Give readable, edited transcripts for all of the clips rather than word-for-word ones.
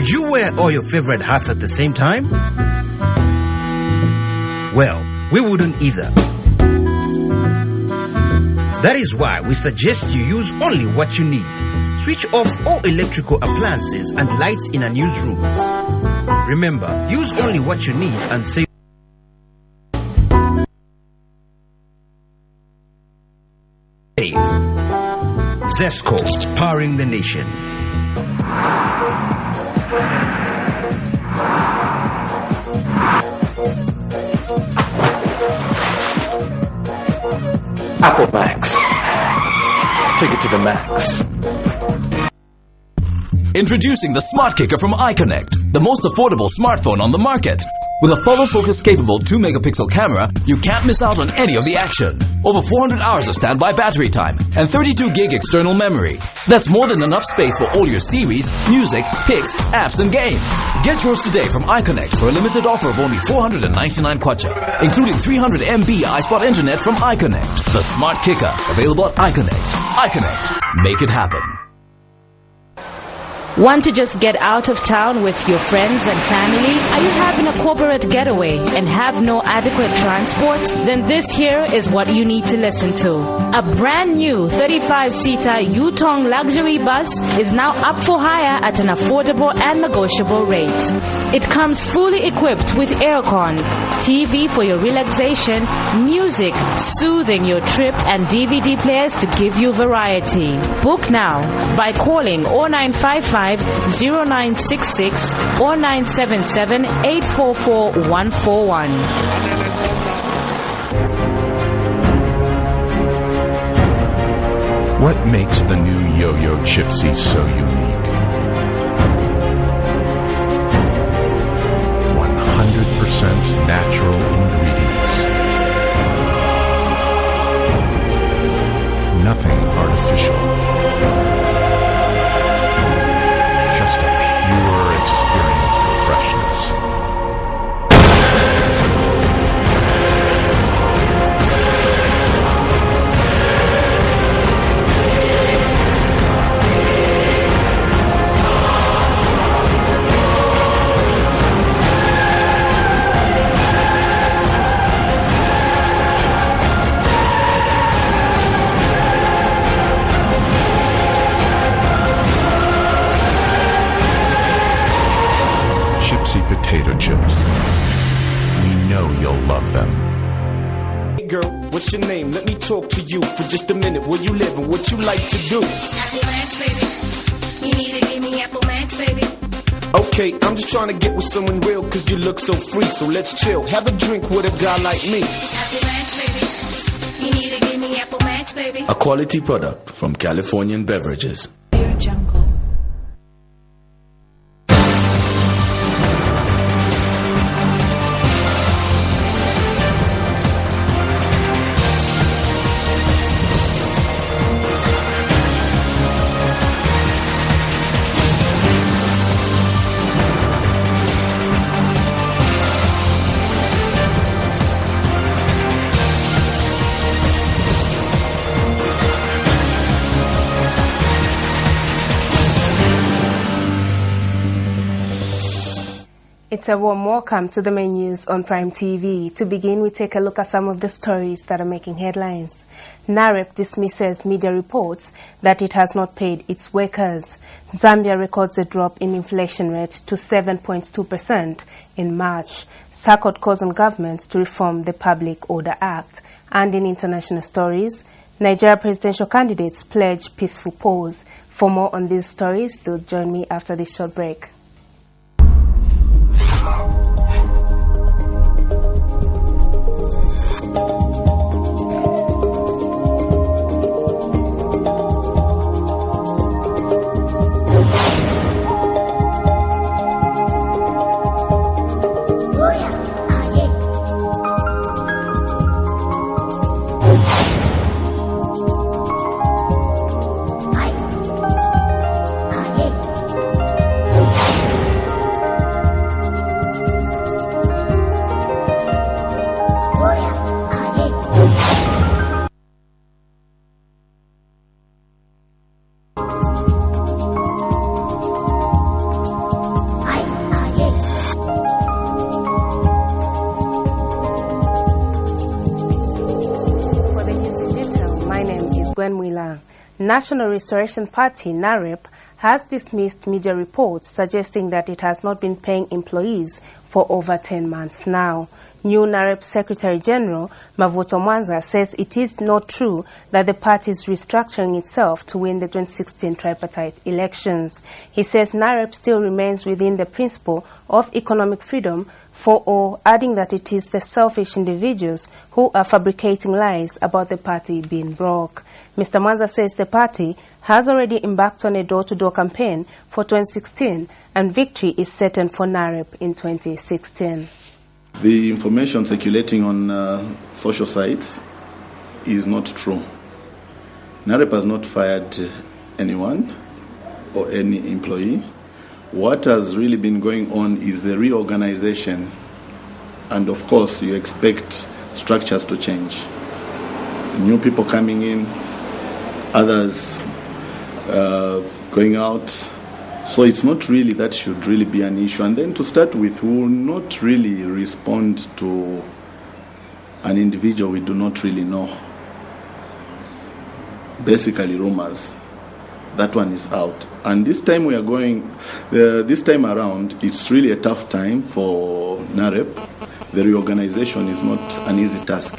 Would you wear all your favorite hats at the same time? Well, we wouldn't either. That is why we suggest you use only what you need. Switch off all electrical appliances and lights in unused rooms. Remember, use only what you need and save. Zesco, powering the nation. Apple Max. Take it to the max. Introducing the Smart Kicker from iConnect, the most affordable smartphone on the market. With a follow-focus capable 2-megapixel camera, you can't miss out on any of the action. Over 400 hours of standby battery time and 32 gig external memory. That's more than enough space for all your series, music, pics, apps and games. Get yours today from iConnect for a limited offer of only 499 kwacha, including 300 MB iSpot internet from iConnect. The Smart Kicker, available at iConnect. iConnect, make it happen. Want to just get out of town with your friends and family? Are you having a corporate getaway and have no adequate transport? Then this here is what you need to listen to. A brand new 35-seater Yutong luxury bus is now up for hire at an affordable and negotiable rate. It comes fully equipped with aircon, TV for your relaxation, music soothing your trip, and DVD players to give you variety. Book now by calling 0955 0966 or 977 844 141. What makes the new Yo-Yo Chipsy so unique? 100% natural ingredients. Nothing artificial. Just a pure experience of freshness. Potato chips. We know you'll love them. Hey girl, what's your name? Let me talk to you for just a minute. Where you live and what you like to do? Apple Max, baby. You need to give me Apple Max, baby. Okay, I'm just trying to get with someone real cause you look so free. So let's chill, have a drink with a guy like me. Apple Max, baby. You need to give me Apple Max, baby. A quality product from Californian Beverages. Pure jungle. It's a warm welcome to the main news on Prime TV. To begin, we take a look at some of the stories that are making headlines. NAREP dismisses media reports that it has not paid its workers. Zambia records a drop in inflation rate to 7.2% in March. SACOT calls on governments to reform the Public Order Act. And in international stories, Nigeria presidential candidates pledge peaceful pause. For more on these stories, do join me after this short break. Gwenwila. National Restoration Party, NAREP, has dismissed media reports suggesting that it has not been paying employees for over 10 months now. New NAREP Secretary General Mavuto Mwanza says it is not true that the party is restructuring itself to win the 2016 tripartite elections. He says NAREP still remains within the principle of economic freedom for all, adding that it is the selfish individuals who are fabricating lies about the party being broke. Mr. Mwanza says the party has already embarked on a door-to-door campaign for 2016 and victory is certain for NAREP in 2016. The information circulating on social sites is not true. NAREP has not fired anyone or any employee. What has really been going on is the reorganization, and of course you expect structures to change. New people coming in, others going out. So it's not really, that should really be an issue. And then to start with, we will not really respond to an individual we do not really know. Basically rumors. That one is out. And this time we are going, this time around, it's really a tough time for NAREP. The reorganization is not an easy task.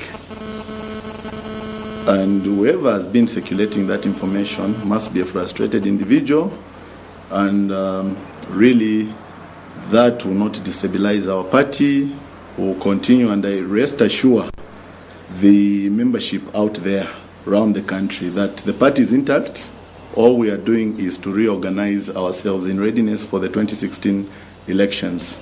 And whoever has been circulating that information must be a frustrated individual. And really, that will not destabilize our party. We'll continue, and I rest assured the membership out there around the country that the party is intact. All we are doing is to reorganize ourselves in readiness for the 2016 elections.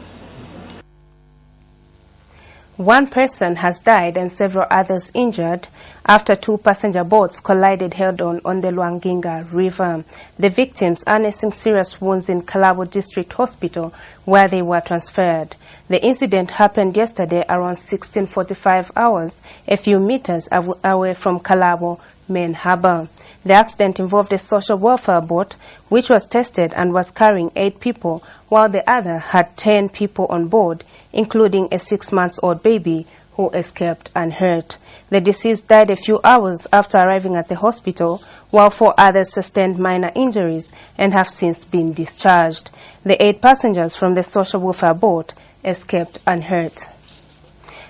One person has died and several others injured after two passenger boats collided head-on on the Lwanginga River. The victims are nursing serious wounds in Kalabo District Hospital, where they were transferred. The incident happened yesterday around 16:45 hours, a few meters away from Kalabo Main Harbour. The accident involved a social welfare boat which was tested and was carrying 8 people, while the other had 10 people on board, including a 6-month-old baby who escaped unhurt. The deceased died a few hours after arriving at the hospital, while 4 others sustained minor injuries and have since been discharged. The 8 passengers from the social welfare boat escaped unhurt.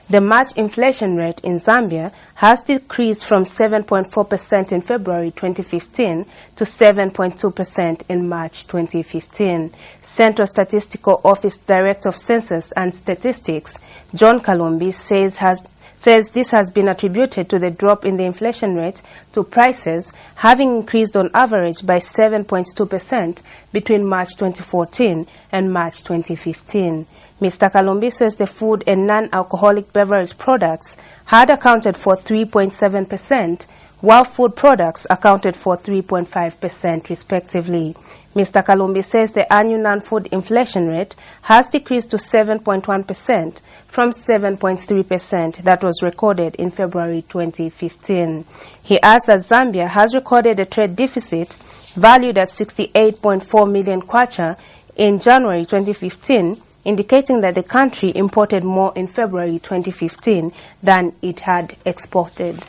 The March inflation rate in Zambia has decreased from 7.4% in February 2015 to 7.2% in March 2015. Central Statistical Office Director of Census and Statistics, John Kalumbi, says this has been attributed to the drop in the inflation rate to prices having increased on average by 7.2% between March 2014 and March 2015. Mr. Kalumbi says the food and non-alcoholic beverage products had accounted for 3.7%, while food products accounted for 3.5% respectively. Mr. Kalumbi says the annual non-food inflation rate has decreased to 7.1% from 7.3% that was recorded in February 2015. He adds that Zambia has recorded a trade deficit valued at 68.4 million kwacha in January 2015, indicating that the country imported more in February 2015 than it had exported.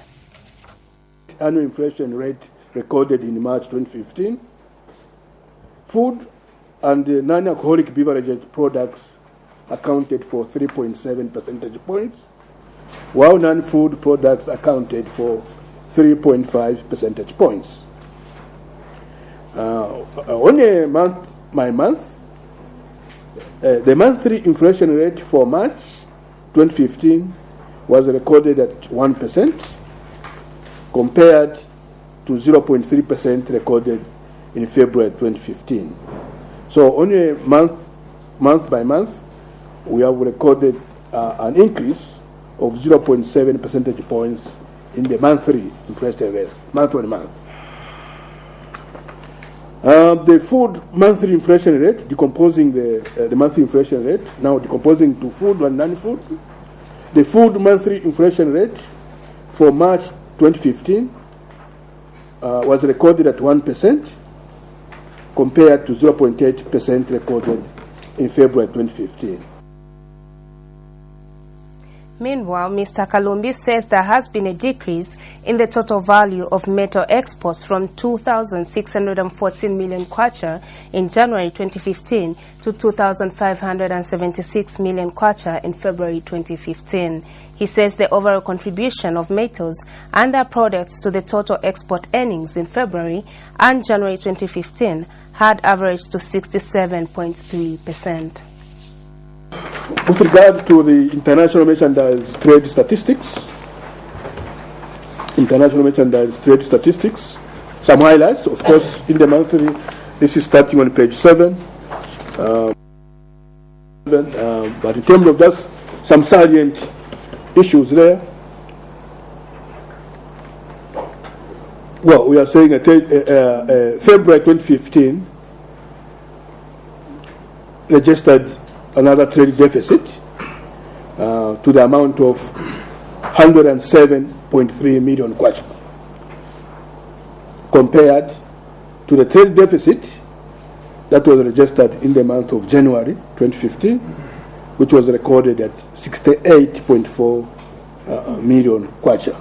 Annual inflation rate recorded in March 2015. Food and non-alcoholic beverage products accounted for 3.7 percentage points, while non-food products accounted for 3.5 percentage points. On a month-by-month, the monthly inflation rate for March 2015 was recorded at 1%, compared to 0.3% recorded in February 2015. So on a month by month, we have recorded an increase of 0.7 percentage points in the monthly inflation rate, month on month. The food monthly inflation rate, decomposing the monthly inflation rate, now decomposing to food and non-food. The food monthly inflation rate for March 2015 was recorded at 1%, compared to 0.8% recorded in February 2015. Meanwhile, Mr. Kalumbi says there has been a decrease in the total value of metal exports from 2,614 million kwacha in January 2015 to 2,576 million kwacha in February 2015. He says the overall contribution of metals and their products to the total export earnings in February and January 2015 had averaged to 67.3%. With regard to the international merchandise trade statistics, some highlights, of course, in the monthly. This is starting on page 7. But in terms of just some salient issues there, well, we are saying February 2015 registered another trade deficit to the amount of 107.3 million kwacha, compared to the trade deficit that was registered in the month of January 2015, which was recorded at 68.4 million kwacha.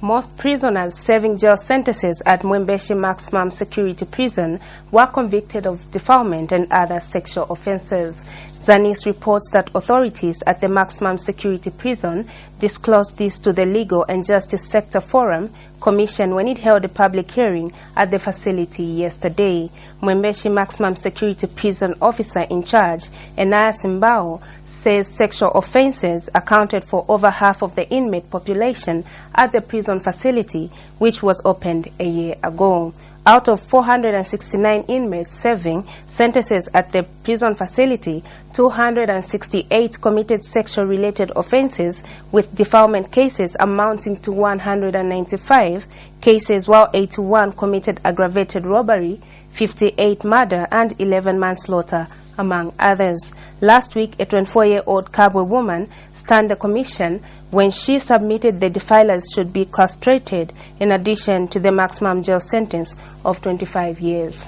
Most prisoners serving jail sentences at Mwembeshi Maximum Security Prison were convicted of defilement and other sexual offences. Zanis reports that authorities at the Maximum Security Prison disclosed this to the Legal and Justice Sector Forum Commission when it held a public hearing at the facility yesterday. Mwembeshi Maximum Security Prison Officer in charge, Enaya Simbao, says sexual offences accounted for over half of the inmate population at the prison facility, which was opened a year ago. Out of 469 inmates serving sentences at the prison facility, 268 committed sexual-related offences, with defilement cases amounting to 195 cases, while 81 committed aggravated robbery, 58 murder, and 11 manslaughter, among others. Last week, a 24-year-old Kabwe woman stunned the commission when she submitted the defilers should be castrated, in addition to the maximum jail sentence of 25 years.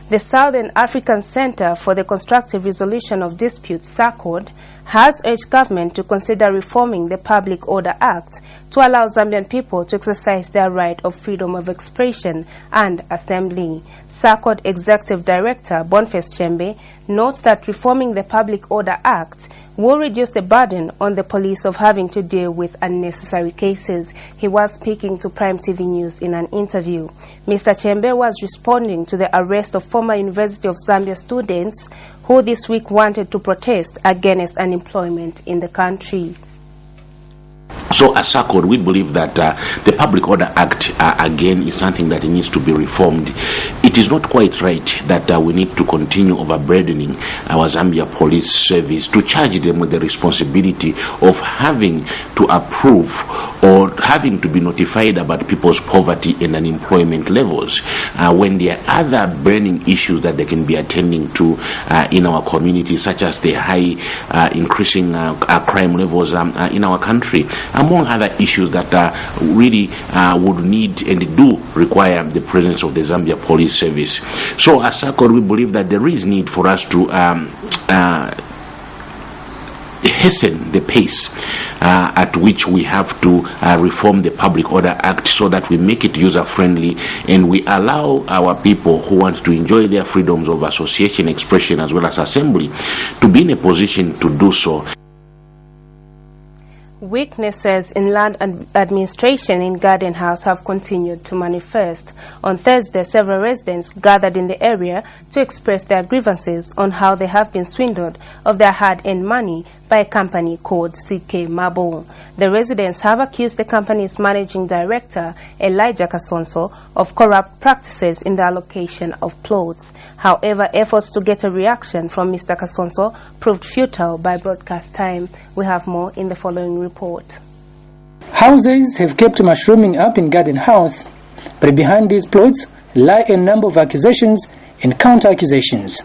The Southern African Center for the Constructive Resolution of Disputes, SACOD, has urged government to consider reforming the Public Order Act to allow Zambian people to exercise their right of freedom of expression and assembly. SACOD Executive Director Boniface Chembe notes that reforming the Public Order Act will reduce the burden on the police of having to deal with unnecessary cases. He was speaking to Prime TV News in an interview. Mr. Chembe was responding to the arrest of former University of Zambia students who this week wanted to protest against unemployment in the country. So as SACOD, we believe that the Public Order Act, again, is something that needs to be reformed. It is not quite right that we need to continue overburdening our Zambia Police Service to charge them with the responsibility of having to approve or having to be notified about people's poverty and unemployment levels when there are other burning issues that they can be attending to in our community, such as the high increasing crime levels in our country, among other issues that really would need and do require the presence of the Zambia Police Service. So as SACOD, we believe that there is need for us to hasten the pace at which we have to reform the Public Order Act so that we make it user-friendly and we allow our people who want to enjoy their freedoms of association, expression, as well as assembly to be in a position to do so. Weaknesses in land administration in Garden House have continued to manifest. On Thursday, several residents gathered in the area to express their grievances on how they have been swindled of their hard-earned money by a company called CK Mabo. The residents have accused the company's managing director, Elijah Kasonso, of corrupt practices in the allocation of plots. However, efforts to get a reaction from Mr. Kasonso proved futile by broadcast time. We have more in the following report. Houses have kept mushrooming up in Garden House, but behind these plots lie a number of accusations and counter-accusations.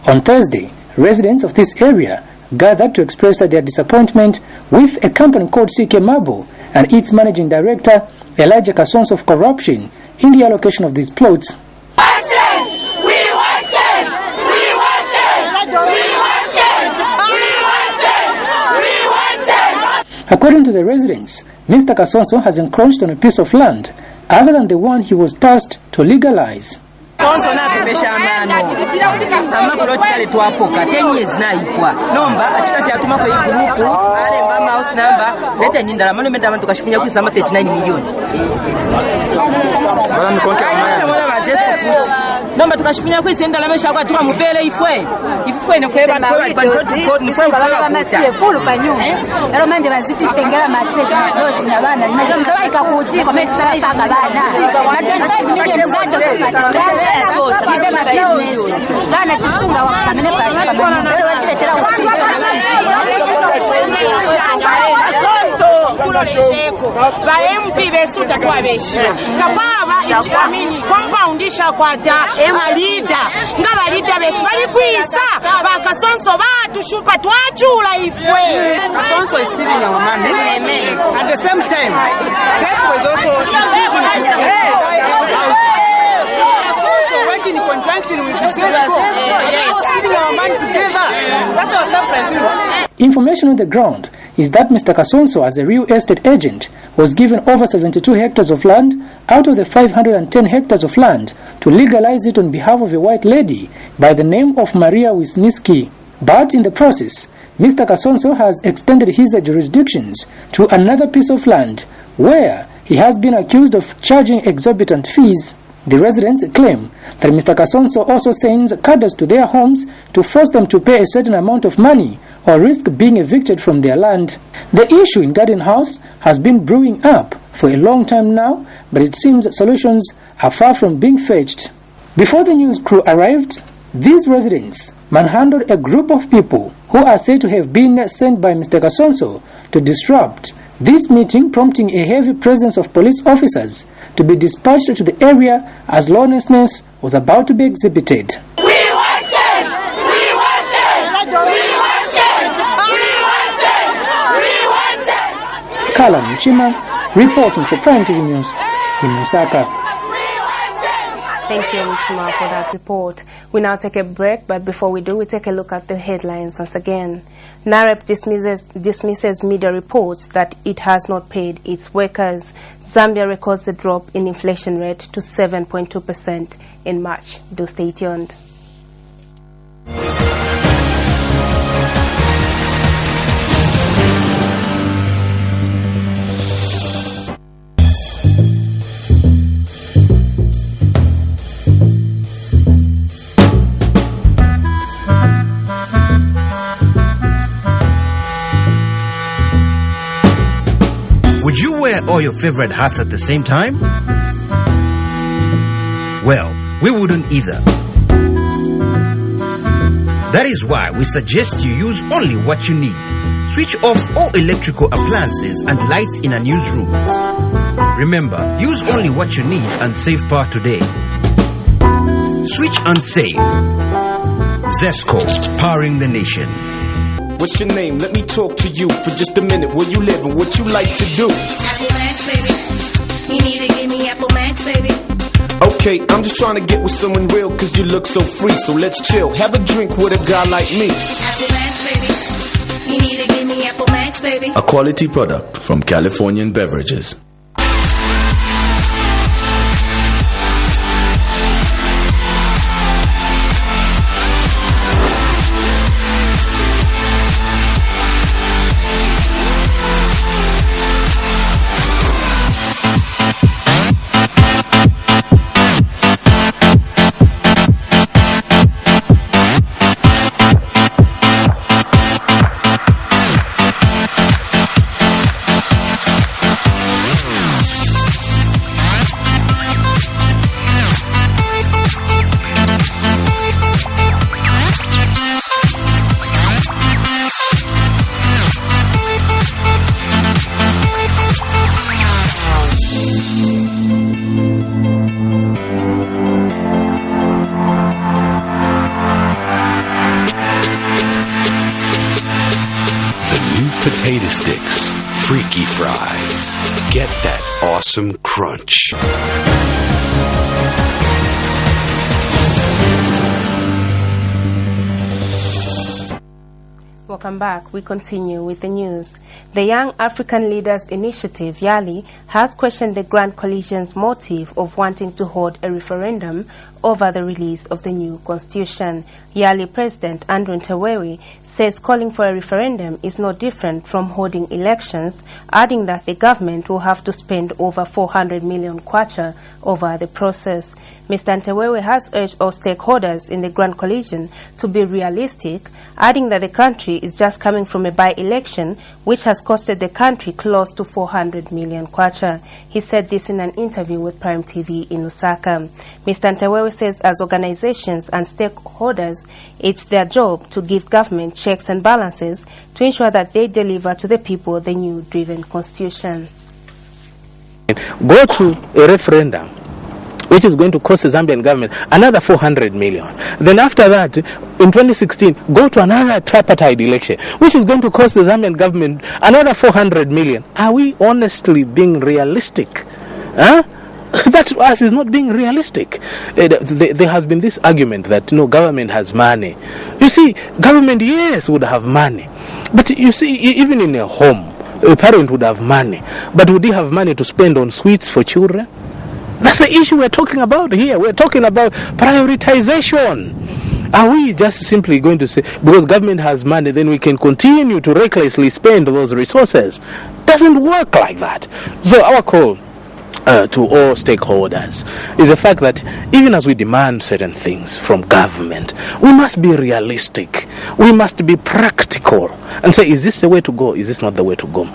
On Thursday, residents of this area gathered to express their disappointment with a company called CK Mabo and its managing director, Elijah Kasonso, of corruption in the allocation of these plots. According to the residents, Mr. Kasonso has encroached on a piece of land other than the one he was tasked to legalize. Sonso natupesha amano amakulotikale twapoka 10 years naikwa nomba achikati atuma kwa igrupu ale mama house number leta nindala mano menda abantu kashifunya kwisamba 39 million mwana mazesko futi nomba tukashifunya kwisenda lamesha kwa tuka mupele ifwe ne kweba na kwa code ni fwe bala sie full panyu ero manje baziti tengera machete not na bana nimesema ikakuti kwa meti sana paka bana na 25 million zacho sana MP besuta twabeshira kapaba ikiamini compoundisha kwata emalida ngabalida besi bali kwisa bakasonso batushupa twachula ifwe Kasonso is stealing our money at the same time this was also in conjunction with the stealing our money together. That's our surprise. Information on the ground is that Mr. Kasonso, as a real estate agent, was given over 72 hectares of land out of the 510 hectares of land to legalize it on behalf of a white lady by the name of Maria Wisniewski. But in the process, Mr. Kasonso has extended his jurisdictions to another piece of land where he has been accused of charging exorbitant fees. The residents claim that Mr. Kasonso also sends cadres to their homes to force them to pay a certain amount of money or risk being evicted from their land. The issue in Garden House has been brewing up for a long time now, but it seems solutions are far from being fetched. Before the news crew arrived, these residents manhandled a group of people who are said to have been sent by Mr. Kasonso to disrupt this meeting, prompting a heavy presence of police officers to be dispatched to the area as lawlessness was about to be exhibited. We want change! We want change! We want change! We want change! Kala Mchima reporting for Prime TV News in Lusaka. Thank you, Mchima, for that report. We now take a break, but before we do, we take a look at the headlines once again. NAREP dismisses media reports that it has not paid its workers. Zambia records a drop in inflation rate to 7.2% in March. Do stay tuned. Would you wear all your favorite hats at the same time? Well, we wouldn't either. That is why we suggest you use only what you need. Switch off all electrical appliances and lights in unused rooms. Remember, use only what you need and save power today. Switch and save. Zesco, powering the nation. What's your name? Let me talk to you for just a minute. Where you live and what you like to do? Apple Max, baby. You need to give me Apple Max, baby. Okay, I'm just trying to get with someone real cause you look so free. So let's chill, have a drink with a guy like me. Apple Max, baby. You need to give me Apple Max, baby. A quality product from Californian Beverages. Potato sticks, freaky fries. Get that awesome crunch. Welcome back. We continue with the news. The Young African Leaders Initiative, YALI, has questioned the Grand Coalition's motive of wanting to hold a referendum over the release of the new constitution. YALI President Andrew Ntewewe says calling for a referendum is no different from holding elections, adding that the government will have to spend over 400 million kwacha over the process. Mr. Ntewewe has urged all stakeholders in the Grand Coalition to be realistic, adding that the country is just coming from a by-election which has costed the country close to 400 million kwacha. He said this in an interview with Prime TV in Lusaka. Mr. Ntewewe says as organizations and stakeholders, it's their job to give government checks and balances to ensure that they deliver to the people the new driven constitution. Go to a referendum which is going to cost the Zambian government another 400 million. Then after that, in 2016, go to another tripartite election, which is going to cost the Zambian government another 400 million. Are we honestly being realistic? Huh? That to us is not being realistic. There has been this argument that government has money. You see, government, yes, would have money. But you see, even in a home, a parent would have money. But would he have money to spend on sweets for children? That's the issue we're talking about here. We're talking about prioritization. Are we just simply going to say, because government has money, then we can continue to recklessly spend those resources? Doesn't work like that. So our call to all stakeholders is the fact that even as we demand certain things from government, we must be realistic. We must be practical and say, is this the way to go? Is this not the way to go?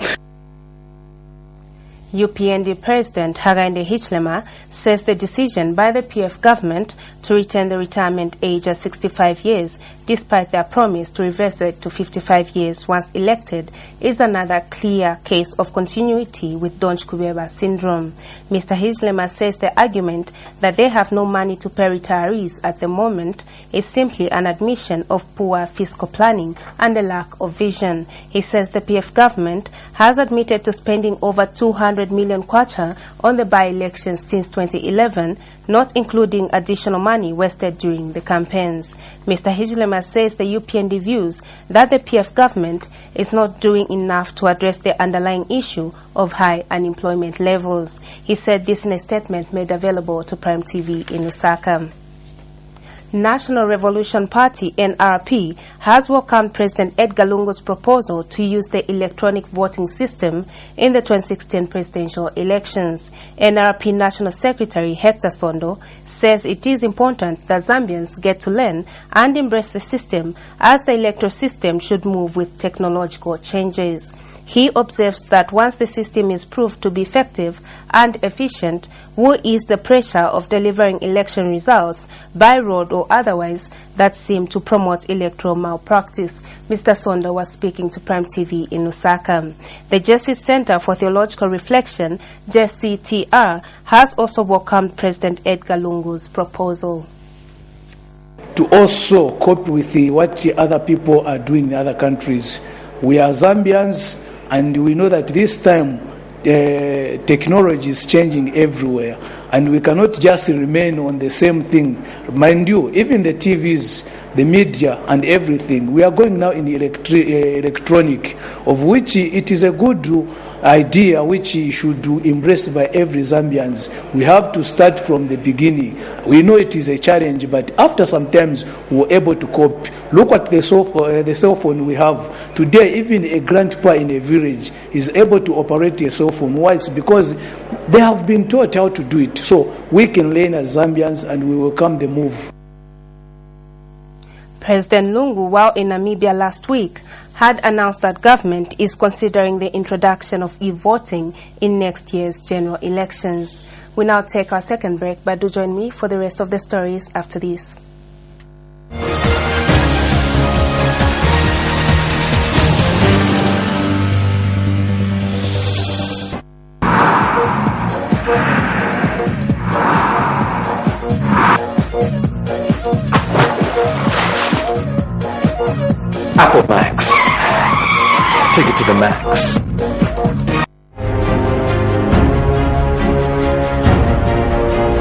UPND President Hakainde Hichilema says the decision by the PF government to retain the retirement age at 65 years, despite their promise to reverse it to 55 years once elected, is another clear case of continuity with Donch Kubeba syndrome. Mr. Hichilema says the argument that they have no money to pay retirees at the moment is simply an admission of poor fiscal planning and a lack of vision. He says the PF government has admitted to spending over 200 million kwacha on the by-elections since 2011, not including additional money wasted during the campaigns. Mr. Hichilema says the UPND views that the PF government is not doing enough to address the underlying issue of high unemployment levels. He said this in a statement made available to Prime TV in Lusaka. National Revolution Party, NRP, has welcomed President Edgar Lungu's proposal to use the electronic voting system in the 2016 presidential elections. NRP National Secretary Hector Sondo says it is important that Zambians get to learn and embrace the system, as the electoral system should move with technological changes. He observes that once the system is proved to be effective and efficient, will ease the pressure of delivering election results by road or otherwise that seem to promote electoral malpractice. Mr. Sonda was speaking to Prime TV in Lusaka. The Justice Center for Theological Reflection, JCTR, has also welcomed President Edgar Lungu's proposal. To also cope with what other people are doing in other countries. We are Zambians, and we know that this time technology is changing everywhere, and we cannot just remain on the same thing. Mind you, even the TVs, the media and everything, we are going now in electronic, of which it is a good idea which should be embraced by every Zambians. We have to start from the beginning. We know it is a challenge, but after some times we're able to cope. Look at the cell phone we have today. Even a grandpa in a village is able to operate a cell phone. Why? It's because they have been taught how to do it. So we can learn as Zambians, and we will come the move. President Lungu, while in Namibia last week, had announced that government is considering the introduction of e-voting in next year's general elections. We now take our second break, but do join me for the rest of the stories after this. Apple Max. Take it to the max.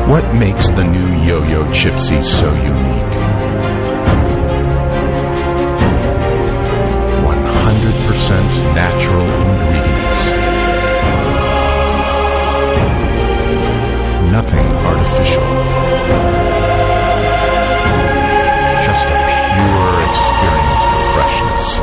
What makes the new Yo-Yo Chipsy so unique? One natural ingredients. Nothing artificial. Just a pure experience of freshness.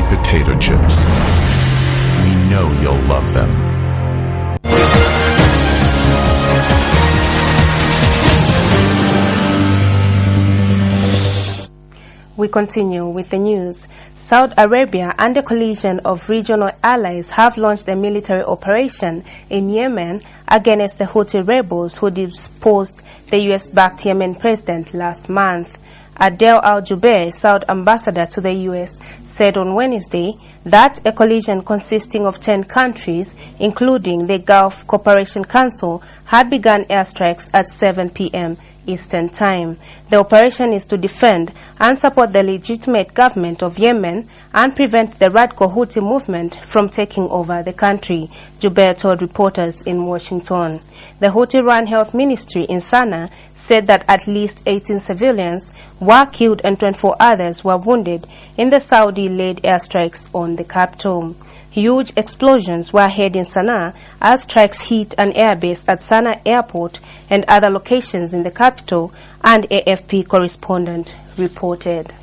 Potato chips. We know you'll love them. We continue with the news. Saudi Arabia and a coalition of regional allies have launched a military operation in Yemen against the Houthi rebels who disposed the US-backed Yemen president last month. Adel Al-Jubeir, Saudi ambassador to the U.S., said on Wednesday that a coalition consisting of 10 countries, including the Gulf Cooperation Council, had begun airstrikes at 7 p.m. Eastern Time. The operation is to defend and support the legitimate government of Yemen and prevent the radical Houthi movement from taking over the country, Jubeir told reporters in Washington. The Houthi-run health ministry in Sana'a said that at least 18 civilians were killed and 24 others were wounded in the Saudi-led airstrikes on the capital. Huge explosions were heard in Sana'a as strikes hit an airbase at Sana'a Airport and other locations in the capital, and AFP correspondent reported.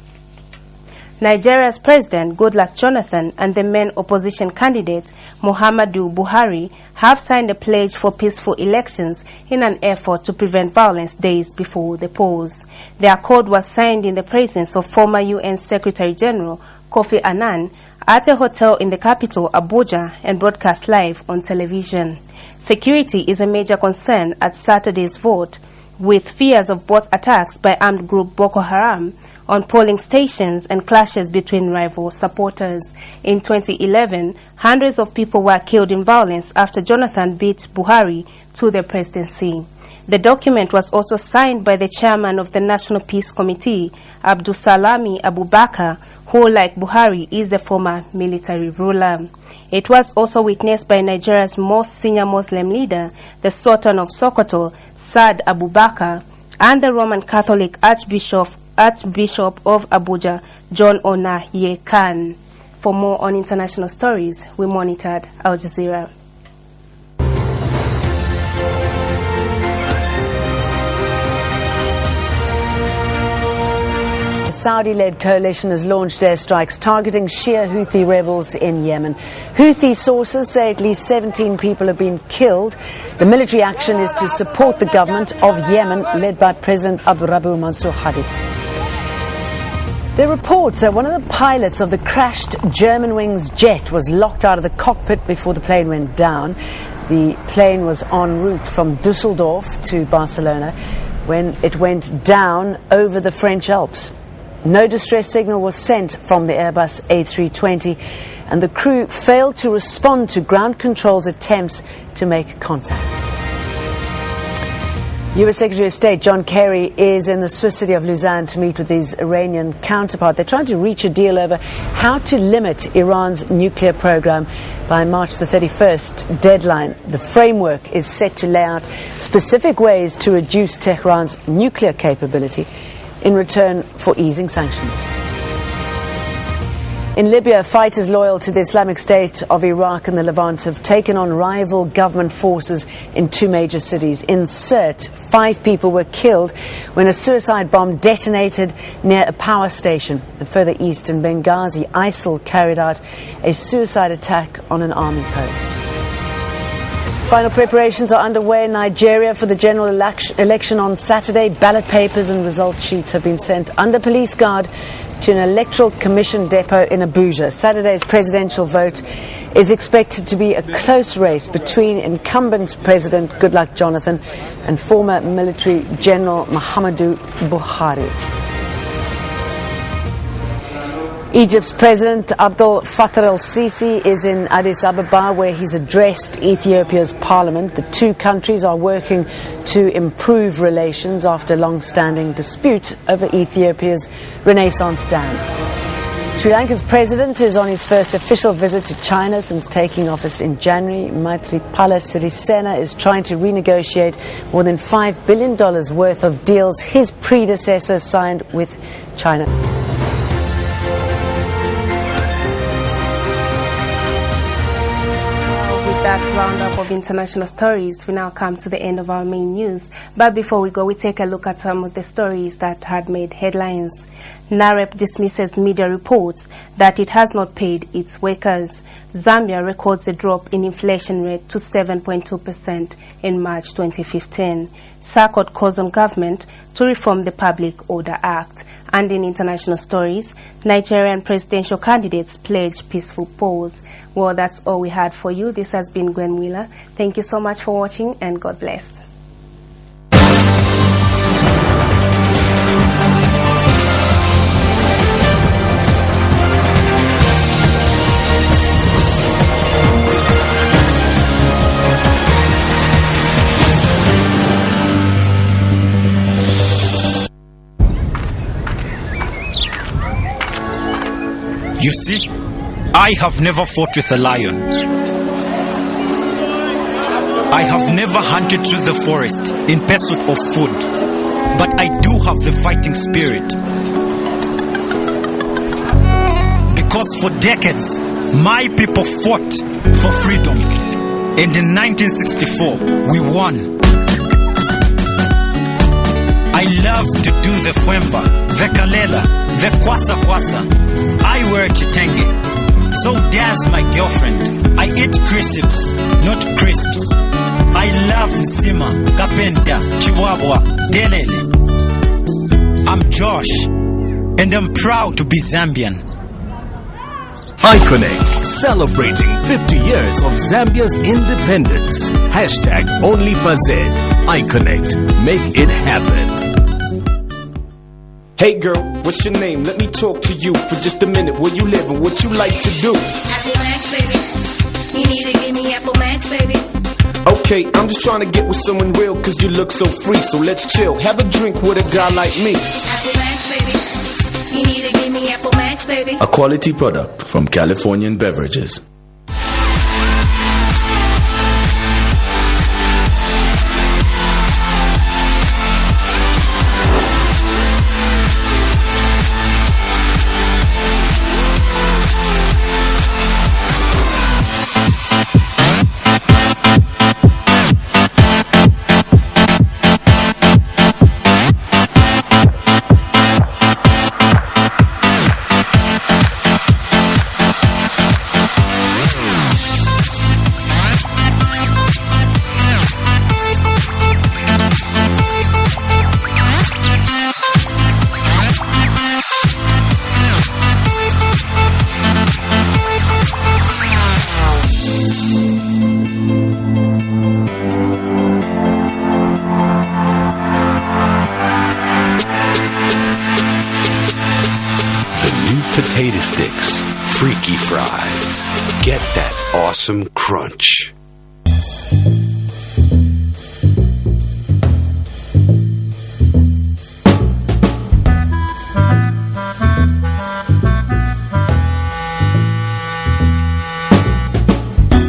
Nigeria's President Goodluck Jonathan and the main opposition candidate Muhammadu Buhari have signed a pledge for peaceful elections in an effort to prevent violence days before the polls. The accord was signed in the presence of former UN Secretary General Kofi Annan at a hotel in the capital, Abuja, and broadcast live on television. Security is a major concern at Saturday's vote, with fears of both attacks by armed group Boko Haram on polling stations and clashes between rival supporters. In 2011, hundreds of people were killed in violence after Jonathan beat Buhari to the presidency. The document was also signed by the chairman of the National Peace Committee, Abdusalami Abubakar, who, like Buhari, is a former military ruler. It was also witnessed by Nigeria's most senior Muslim leader, the Sultan of Sokoto, Saad Abubakar, and the Roman Catholic Archbishop of Abuja, John Onaye Khan. For more on international stories, we monitored Al Jazeera. The Saudi-led coalition has launched airstrikes targeting Shia Houthi rebels in Yemen. Houthi sources say at least 17 people have been killed. The military action is to support the government of Yemen, led by President Abdurabu Mansur Hadi. There are reports that one of the pilots of the crashed Germanwings jet was locked out of the cockpit before the plane went down. The plane was en route from Dusseldorf to Barcelona when it went down over the French Alps. No distress signal was sent from the Airbus A320, and the crew failed to respond to ground control's attempts to make contact. U.S. Secretary of State John Kerry is in the Swiss city of Lausanne to meet with his Iranian counterpart. They're trying to reach a deal over how to limit Iran's nuclear program by March the 31st deadline. The framework is set to lay out specific ways to reduce Tehran's nuclear capability in return for easing sanctions. In Libya, fighters loyal to the Islamic State of Iraq and the Levant have taken on rival government forces in two major cities. In Sirte, 5 people were killed when a suicide bomb detonated near a power station. And further east in Benghazi, ISIL carried out a suicide attack on an army post. Final preparations are underway in Nigeria for the general election on Saturday. Ballot papers and result sheets have been sent under police guard to an electoral commission depot in Abuja. Saturday's presidential vote is expected to be a close race between incumbent President Goodluck Jonathan and former military General Muhammadu Buhari. Egypt's President Abdel Fattah el-Sisi is in Addis Ababa, where he's addressed Ethiopia's parliament. The two countries are working to improve relations after a long-standing dispute over Ethiopia's Renaissance Dam. Sri Lanka's president is on his first official visit to China since taking office in January. Maithripala Sirisena is trying to renegotiate more than $5 billion worth of deals his predecessor signed with China. That roundup of international stories, we now come to the end of our main news. But before we go, we take a look at some of the stories that had made headlines. NAREP dismisses media reports that it has not paid its workers. Zambia records a drop in inflation rate to 7.2% in March 2015. SACOT calls on government to reform the Public Order Act. And in international stories, Nigerian presidential candidates pledge peaceful pause. Well, that's all we had for you. This has been Gwen Wheeler. Thank you so much for watching, and God bless. You see, I have never fought with a lion. I have never hunted through the forest in pursuit of food. But I do have the fighting spirit. Because for decades, my people fought for freedom. And in 1964, we won. I love to do the Fwemba, the Kalela, the Kwasa Kwasa. I wear chitenge. So does my girlfriend. I eat crisps, not crisps. I love Nsima, Kapenta, Chihuahua, Delele. I'm Josh, and I'm proud to be Zambian. iConnect, celebrating 50 years of Zambia's independence. Hashtag OnlyFazed. iConnect, make it happen. Hey girl, what's your name? Let me talk to you for just a minute. Where you live and what you like to do? Apple Max, baby. You need to give me Apple Max, baby. Okay, I'm just trying to get with someone real, cause you look so free, so let's chill. Have a drink with a guy like me. Apple Max, baby. You need to give me Apple Max, baby. A quality product from Californian Beverages. Potato sticks, freaky fries. Get that awesome crunch.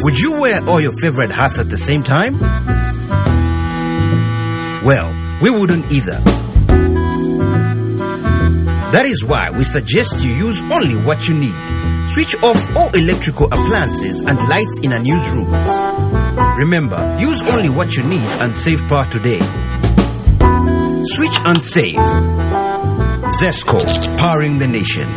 Would you wear all your favorite hats at the same time? Well, we wouldn't either. That is why we suggest you use only what you need. Switch off all electrical appliances and lights in unused rooms. Remember, use only what you need and save power today. Switch and save. Zesco, powering the nation.